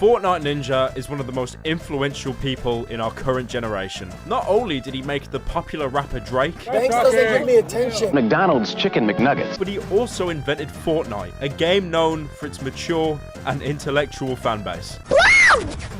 Fortnite Ninja is one of the most influential people in our current generation. Not only did he make the popular rapper Drake, Banks doesn't give me attention. McDonald's Chicken McNuggets. but he also invented Fortnite, a game known for its mature and intellectual fanbase.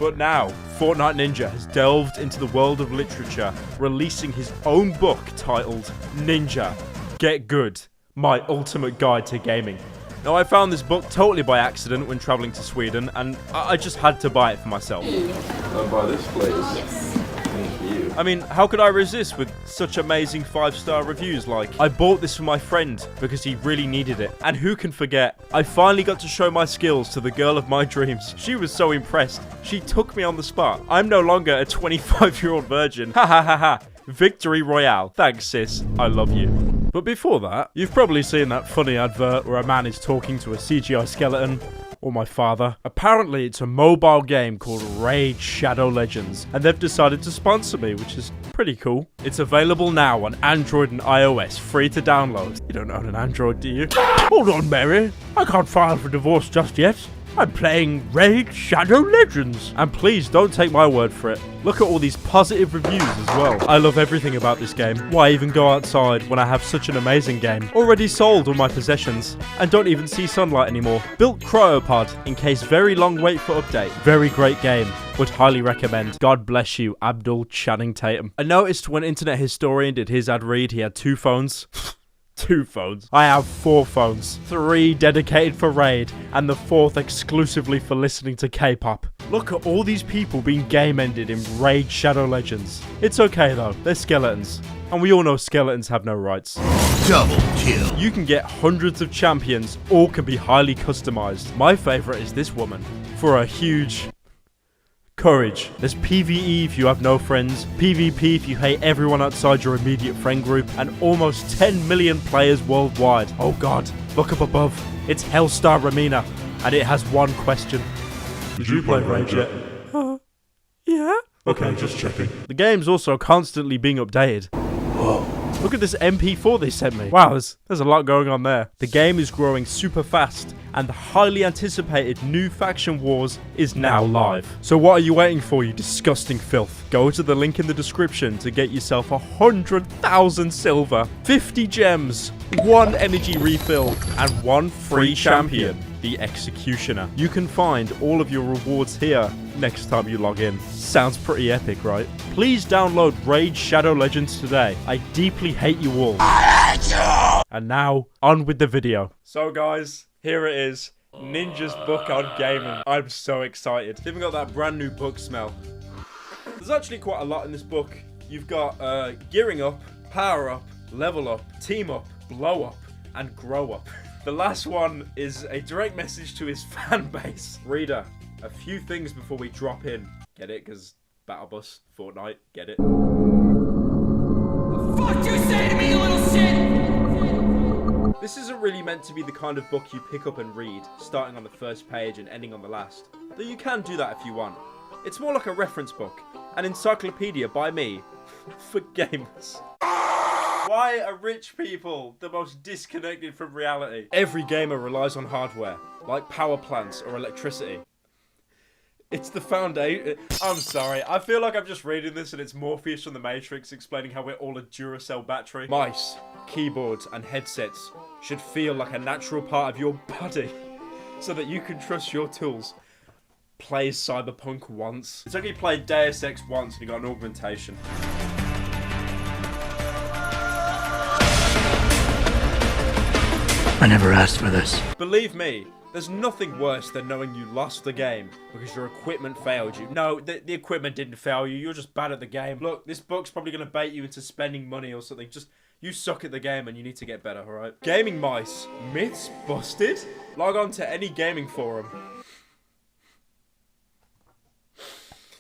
But now, Fortnite Ninja has delved into the world of literature, releasing his own book titled Ninja, Get Good, My Ultimate Guide to Gaming. Now, I found this book totally by accident when traveling to Sweden, and I just had to buy it for myself. I'll buy this, please. Yes. Thank you. I mean, how could I resist with such amazing 5-star reviews? Like, I bought this for my friend because he really needed it. And who can forget, I finally got to show my skills to the girl of my dreams. She was so impressed. She took me on the spot. I'm no longer a 25-year-old virgin. Ha ha ha ha. Victory Royale. Thanks, sis. I love you. But before that, you've probably seen that funny advert where a man is talking to a CGI skeleton. Or my father. Apparently, it's a mobile game called Raid Shadow Legends, and they've decided to sponsor me, which is pretty cool. It's available now on Android and iOS, free to download. You don't own an Android, do you? Hold on, Mary. I can't file for divorce just yet. I'm playing Raid Shadow Legends. And please don't take my word for it. Look at all these positive reviews as well. I love everything about this game. Why even go outside when I have such an amazing game? Already sold all my possessions and don't even see sunlight anymore. Built Cryopod in case very long wait for update. Very great game. Would highly recommend. God bless you, Abdul Channing Tatum. I noticed when Internet Historian did his ad read, he had 2 phones. 2 phones. I have 4 phones. 3 dedicated for Raid, and the 4th exclusively for listening to K-pop. Look at all these people being game-ended in Raid Shadow Legends. It's okay though, they're skeletons. And we all know skeletons have no rights. Double kill. You can get hundreds of champions, all can be highly customized. My favorite is this woman, for a huge courage. There's PvE if you have no friends, PvP if you hate everyone outside your immediate friend group, and almost 10 million players worldwide. Oh god, look up above. It's Hellstar Ramina, and it has one question. Did you play Raid yet? Yeah? Okay, just checking. The game's also constantly being updated. Whoa. Look at this MP4 they sent me. Wow, there's a lot going on there. The game is growing super fast, and the highly anticipated new faction wars is now live. So what are you waiting for, you disgusting filth? Go to the link in the description to get yourself 100,000 silver, 50 gems, 1 energy refill, and 1 free champion, the Executioner. You can find all of your rewards here next time you log in. Sounds pretty epic, right? Please download Raid Shadow Legends today. I deeply hate you all. And now, on with the video. So guys, here it is. Ninja's book on gaming. I'm so excited. It's even got that brand new book smell. There's actually quite a lot in this book. You've got gearing up, power up, level up, team up, blow up, and grow up. The last one is a direct message to his fan base. Reader, a few things before we drop in. Get it? Because Battle Bus, Fortnite, get it? The fuck you say to me, you little shit? This isn't really meant to be the kind of book you pick up and read, starting on the first page and ending on the last. Though you can do that if you want. It's more like a reference book, an encyclopedia by me, for gamers. Why are rich people the most disconnected from reality? Every gamer relies on hardware, like power plants or electricity. It's the foundation. I'm sorry, I feel like I'm just reading this and it's Morpheus from the Matrix explaining how we're all a Duracell battery. Mice, keyboards, and headsets should feel like a natural part of your body so that you can trust your tools. Play Cyberpunk once. It's only played Deus Ex once and you got an augmentation. I never asked for this. Believe me, there's nothing worse than knowing you lost the game because your equipment failed you. No, the equipment didn't fail you. You're just bad at the game. Look, this book's probably going to bait you into spending money or something. Just, you suck at the game and you need to get better, alright? Gaming mice. Myths busted? Log on to any gaming forum.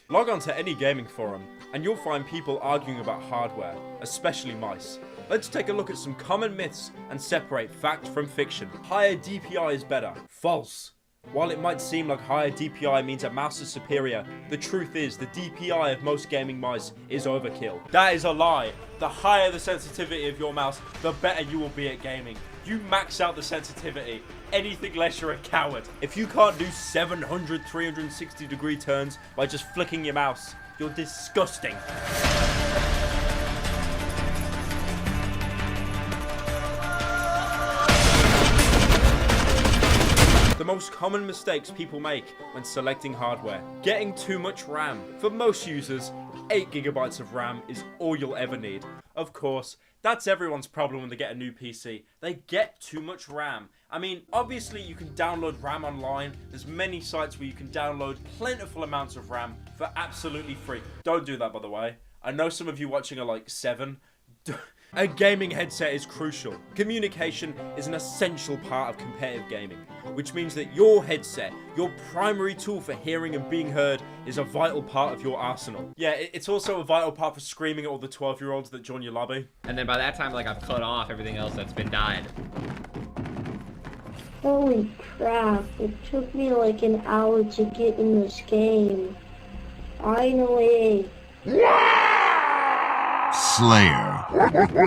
Log on to any gaming forum and you'll find people arguing about hardware, especially mice. Let's take a look at some common myths and separate fact from fiction. Higher DPI is better. False. While it might seem like higher DPI means a mouse is superior, the truth is the DPI of most gaming mice is overkill. That is a lie. The higher the sensitivity of your mouse, the better you will be at gaming. You max out the sensitivity. Anything less, you're a coward. If you can't do 700 360 degree turns by just flicking your mouse, you're disgusting. The most common mistakes people make when selecting hardware. Getting too much RAM. For most users, 8 GB of RAM is all you'll ever need. Of course, that's everyone's problem when they get a new PC. They get too much RAM. I mean, obviously you can download RAM online. There's many sites where you can download plentiful amounts of RAM for absolutely free. Don't do that, by the way. I know some of you watching are like 7. A gaming headset is crucial. Communication is an essential part of competitive gaming, which means that your headset, your primary tool for hearing and being heard, is a vital part of your arsenal. Yeah, it's also a vital part for screaming at all the 12-year-olds that join your lobby. And then by that time, like, I've cut off everything else that's been died. Holy crap, it took me like an hour to get in this game. Finally. Slayer.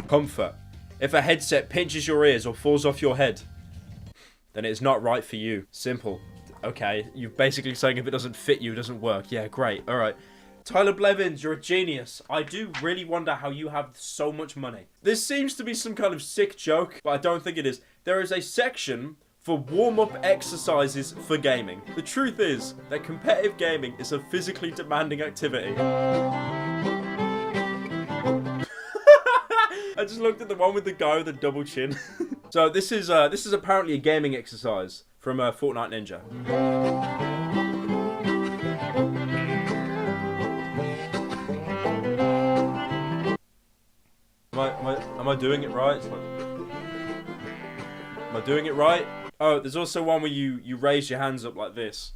Comfort. If a headset pinches your ears or falls off your head, then it is not right for you. Simple. Okay, you're basically saying if it doesn't fit you, it doesn't work. Yeah, great. All right. Tyler Blevins, you're a genius. I do really wonder how you have so much money. This seems to be some kind of sick joke, but I don't think it is. There is a section for warm-up exercises for gaming. The truth is that competitive gaming is a physically demanding activity. I just looked at the one with the guy with the double chin. So this is apparently a gaming exercise from Fortnite Ninja. Am I doing it right? Am I doing it right? Oh, there's also one where you raise your hands up like this.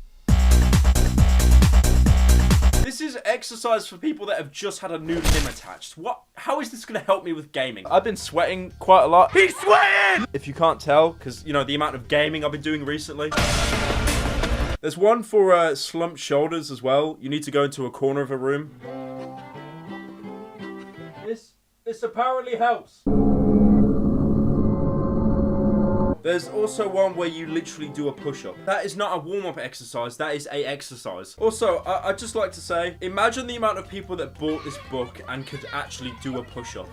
This is exercise for people that have just had a new limb attached. What? How is this going to help me with gaming? I've been sweating quite a lot. He's sweating! If you can't tell, because, you know, the amount of gaming I've been doing recently. There's one for slumped shoulders as well. You need to go into a corner of a room. This apparently helps. There's also one where you literally do a push-up. That is not a warm-up exercise, that is a exercise. Also, I'd just like to say, imagine the amount of people that bought this book and could actually do a push-up.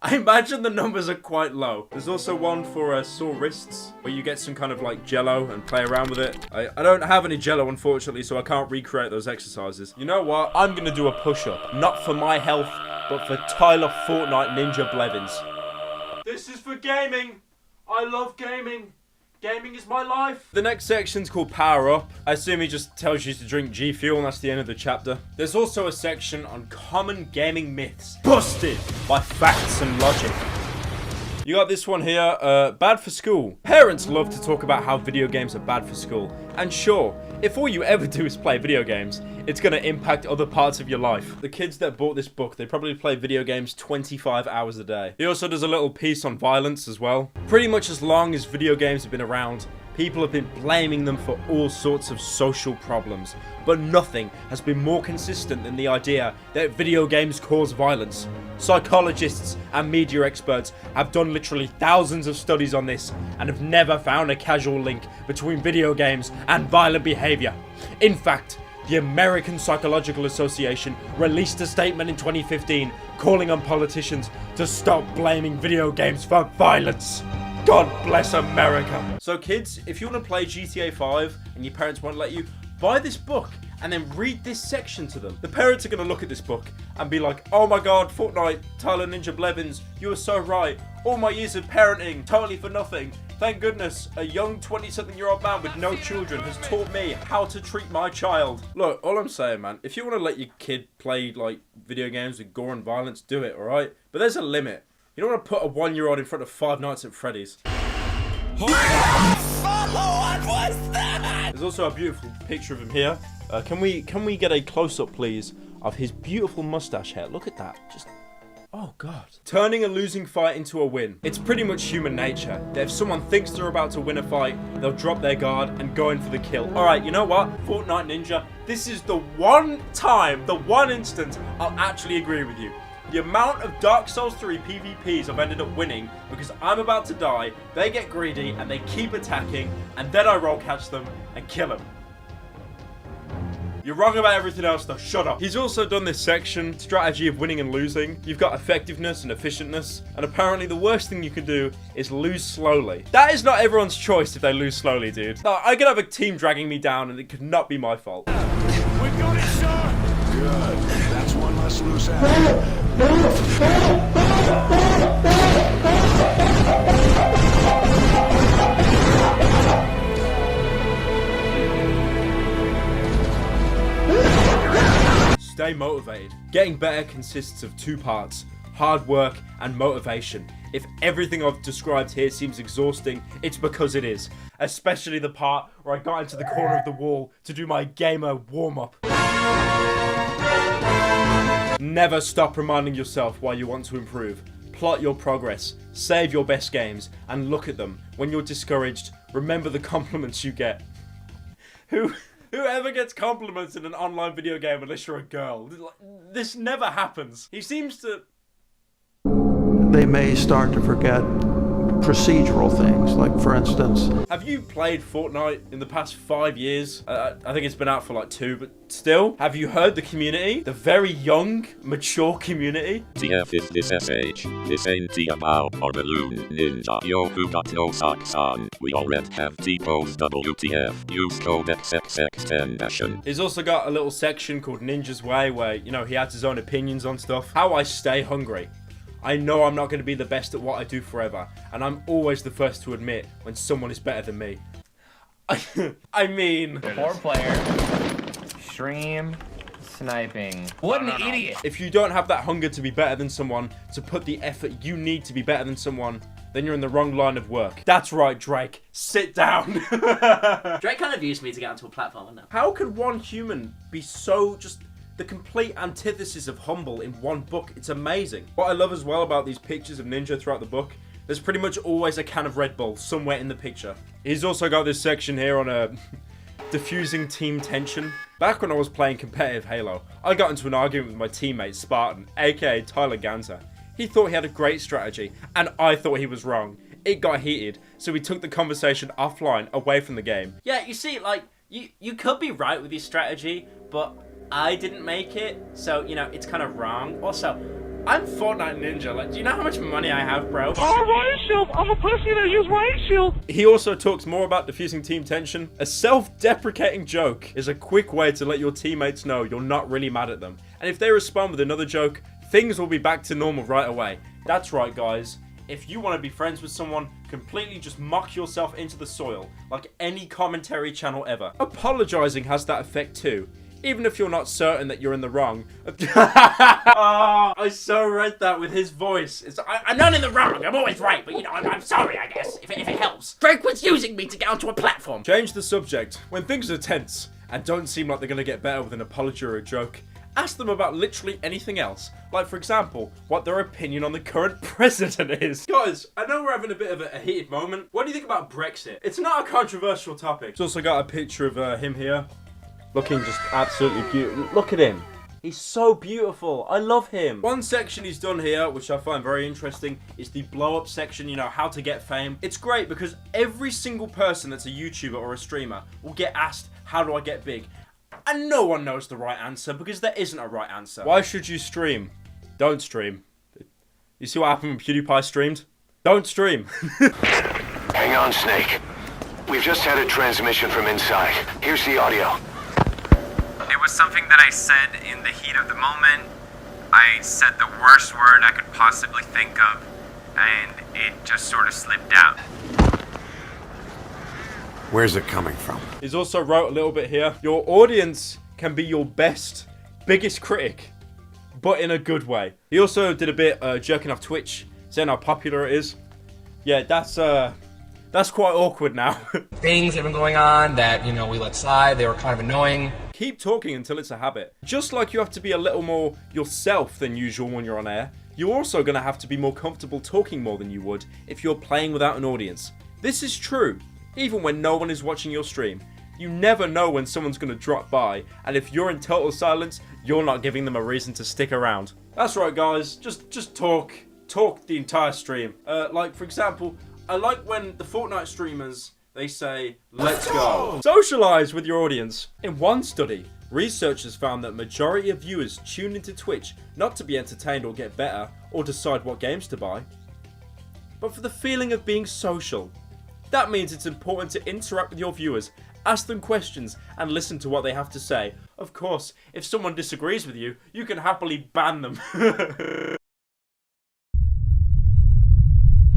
I imagine the numbers are quite low. There's also one for sore wrists, where you get some kind of like jello and play around with it. I don't have any jello, unfortunately, so I can't recreate those exercises. You know what? I'm gonna do a push-up. Not for my health, but for Tyler Fortnite Ninja Blevins. This is for gaming. I love gaming. Gaming is my life. The next section's called Power Up. I assume he just tells you to drink G Fuel and that's the end of the chapter. There's also a section on common gaming myths. Busted by facts and logic. You got this one here, bad for school. Parents love to talk about how video games are bad for school. And sure, if all you ever do is play video games, it's going to impact other parts of your life. The kids that bought this book, they probably play video games 25 hours a day. He also does a little piece on violence as well. Pretty much as long as video games have been around, people have been blaming them for all sorts of social problems. But nothing has been more consistent than the idea that video games cause violence. Psychologists and media experts have done literally thousands of studies on this and have never found a causal link between video games and violent behavior. In fact, the American Psychological Association released a statement in 2015 calling on politicians to stop blaming video games for violence. God bless America. So kids, if you want to play GTA 5 and your parents won't let you, buy this book and then read this section to them. The parents are going to look at this book and be like, oh my god, Fortnite, Tyler Ninja Blevins, you were so right. All my years of parenting, totally for nothing. Thank goodness, a young 20-something-year-old man with no children has taught me how to treat my child. Look, all I'm saying, man, if you want to let your kid play, like, video games with gore and violence, do it, alright? But there's a limit. You don't want to put a 1-year-old in front of Five Nights at Freddy's. What was that? There's also a beautiful picture of him here. Can we get a close-up, please, of his beautiful mustache hair? Look at that. Oh god. Turning a losing fight into a win. It's pretty much human nature that if someone thinks they're about to win a fight, they'll drop their guard and go in for the kill. Alright, you know what? Fortnite Ninja, this is the one time, the one instance I'll actually agree with you. The amount of Dark Souls 3 PvPs I've ended up winning because I'm about to die, they get greedy and they keep attacking, and then I roll catch them and kill them. You're wrong about everything else though, shut up. He's also done this section, strategy of winning and losing. You've got effectiveness and efficientness, and apparently the worst thing you can do is lose slowly. That is not everyone's choice if they lose slowly, dude. No, I could have a team dragging me down and it could not be my fault. We got it, sir! Good. That's one less loose end. Stay motivated. Getting better consists of two parts: hard work and motivation. If everything I've described here seems exhausting, it's because it is. Especially the part where I got into the corner of the wall to do my gamer warm-up. Never stop reminding yourself why you want to improve. Plot your progress, save your best games, and look at them. When you're discouraged, remember the compliments you get. Whoever gets compliments in an online video game unless you're a girl? This never happens. He seems to... They may start to forget procedural things, like for instance... Have you played Fortnite in the past 5 years? I think it's been out for like 2, but still? Have you heard the community? The very young, mature community? TF is this SH. This ain't the about or balloon ninja. Yo, who got no socks on? We already have T-pose WTF. Use code XXX10. He's also got a little section called Ninja's Way where, you know, he adds his own opinions on stuff. How I stay hungry. I know I'm not going to be the best at what I do forever, and I'm always the first to admit when someone is better than me. I mean... 4-player. Stream. Sniping. What an idiot! If you don't have that hunger to be better than someone, to put the effort you need to be better than someone, then you're in the wrong line of work. That's right, Drake. Sit down. Drake kind of used me to get onto a platform, didn't it? How could one human be so just... the complete antithesis of humble in one book? It's amazing. What I love as well about these pictures of Ninja throughout the book, there's pretty much always a can of Red Bull somewhere in the picture. He's also got this section here on diffusing team tension. Back when I was playing competitive Halo, I got into an argument with my teammate Spartan, aka Tyler Ganser. He thought he had a great strategy, and I thought he was wrong. It got heated, so we took the conversation offline, away from the game. Yeah, you see, like, you could be right with your strategy, but I didn't make it, so, you know, it's kind of wrong. Also, I'm Fortnite Ninja. Like, do you know how much money I have, bro? Oh, riot shield! I'm a pussy that use riot shield! He also talks more about diffusing team tension. A self-deprecating joke is a quick way to let your teammates know you're not really mad at them. And if they respond with another joke, things will be back to normal right away. That's right, guys. If you want to be friends with someone, completely just mock yourself into the soil, like any commentary channel ever. Apologizing has that effect too. Even if you're not certain that you're in the wrong. Oh, I so read that with his voice. I'm not in the wrong, I'm always right, but you know, I'm sorry, I guess, if it helps. Drake was using me to get onto a platform. Change the subject. When things are tense and don't seem like they're going to get better with an apology or a joke, ask them about literally anything else. Like, for example, what their opinion on the current president is. Guys, I know we're having a bit of a heated moment. What do you think about Brexit? It's not a controversial topic. It's also got a picture of him here. Looking just absolutely beautiful. Look at him. He's so beautiful. I love him. One section he's done here, which I find very interesting, is the blow up section, you know, how to get fame. It's great because every single person that's a YouTuber or a streamer will get asked, how do I get big? And no one knows the right answer because there isn't a right answer. Why should you stream? Don't stream. You see what happened when PewDiePie streamed? Don't stream. Hang on, Snake. We've just had a transmission from inside. Here's the audio. It was something that I said in the heat of the moment. I said the worst word I could possibly think of, and it just sort of slipped out. Where's it coming from? He's also wrote a little bit here. Your audience can be your biggest critic, but in a good way. He also did a bit jerking off Twitch, saying how popular it is. Yeah, that's quite awkward now. Things have been going on that, you know, we let slide. They were kind of annoying. Keep talking until it's a habit. Just like you have to be a little more yourself than usual when you're on air, You're also going to have to be more comfortable talking more than you would if you're playing without an audience. This is true, even when no one is watching your stream. You never know when someone's going to drop by, and if you're in total silence, you're not giving them a reason to stick around. That's right, guys. Just talk. Talk the entire stream. Like, for example, I like when the Fortnite streamers, they say, let's go. Socialize with your audience. In one study, researchers found that majority of viewers tune into Twitch not to be entertained or get better or decide what games to buy, but for the feeling of being social. That means it's important to interact with your viewers, ask them questions, and listen to what they have to say. Of course, if someone disagrees with you, you can happily ban them.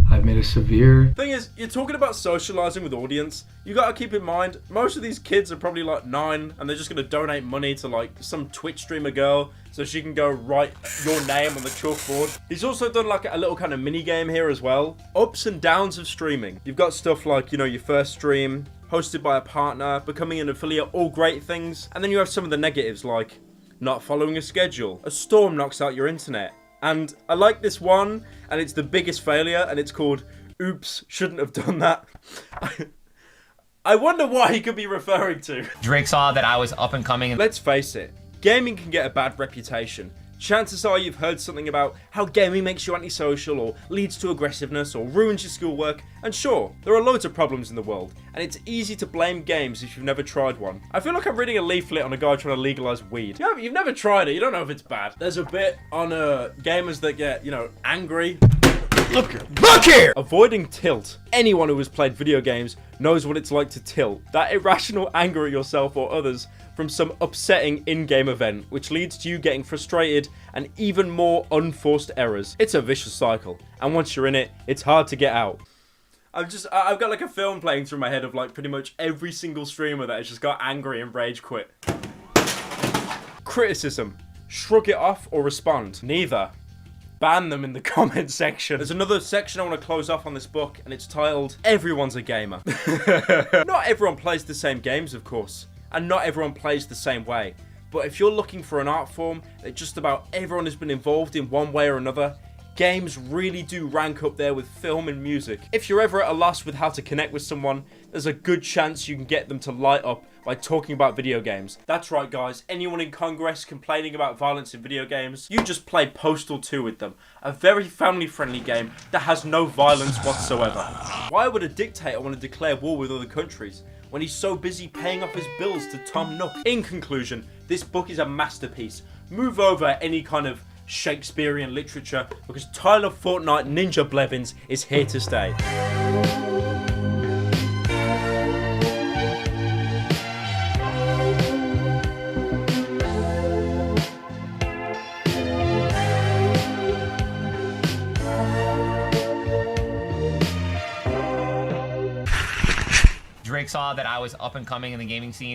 I've made a severe... Thing is, you're talking about socializing with audience. You gotta keep in mind, most of these kids are probably like 9 and they're just gonna donate money to like some Twitch streamer girl so she can go write your name on the chalkboard. He's also done like a little kind of mini game here as well. Ups and downs of streaming. You've got stuff like, you know, your first stream, hosted by a partner, becoming an affiliate, all great things. And then you have some of the negatives like not following a schedule, a storm knocks out your internet. And I like this one, and it's the biggest failure, and it's called Oops, Shouldn't Have Done That. I wonder what he could be referring to. Drake saw that I was up and coming. And let's face it, gaming can get a bad reputation. Chances are you've heard something about how gaming makes you antisocial, or leads to aggressiveness, or ruins your schoolwork, and sure, there are loads of problems in the world, and it's easy to blame games if you've never tried one. I feel like I'm reading a leaflet on a guy trying to legalize weed. Yeah, you've never tried it, you don't know if it's bad. There's a bit on gamers that get, you know, angry. Look here! Avoiding tilt. Anyone who has played video games knows what it's like to tilt. That irrational anger at yourself or others from some upsetting in-game event, which leads to you getting frustrated and even more unforced errors. It's a vicious cycle, and once you're in it, it's hard to get out. I've got like a film playing through my head of like pretty much every single streamer that has just got angry and rage quit. Criticism. Shrug it off or respond. Neither. Ban them in the comment section. There's another section I want to close off on this book, and it's titled, Everyone's a Gamer. Not everyone plays the same games, of course, and not everyone plays the same way. But if you're looking for an art form that just about everyone has been involved in one way or another, games really do rank up there with film and music. If you're ever at a loss with how to connect with someone, there's a good chance you can get them to light up by talking about video games. That's right, guys. Anyone in Congress complaining about violence in video games, you just play Postal 2 with them. A very family-friendly game that has no violence whatsoever. Why would a dictator want to declare war with other countries when he's so busy paying off his bills to Tom Nook? In conclusion, this book is a masterpiece. Move over any kind of Shakespearean literature because Tyler Fortnite Ninja Blevins is here to stay. Drake saw that I was up and coming in the gaming scene.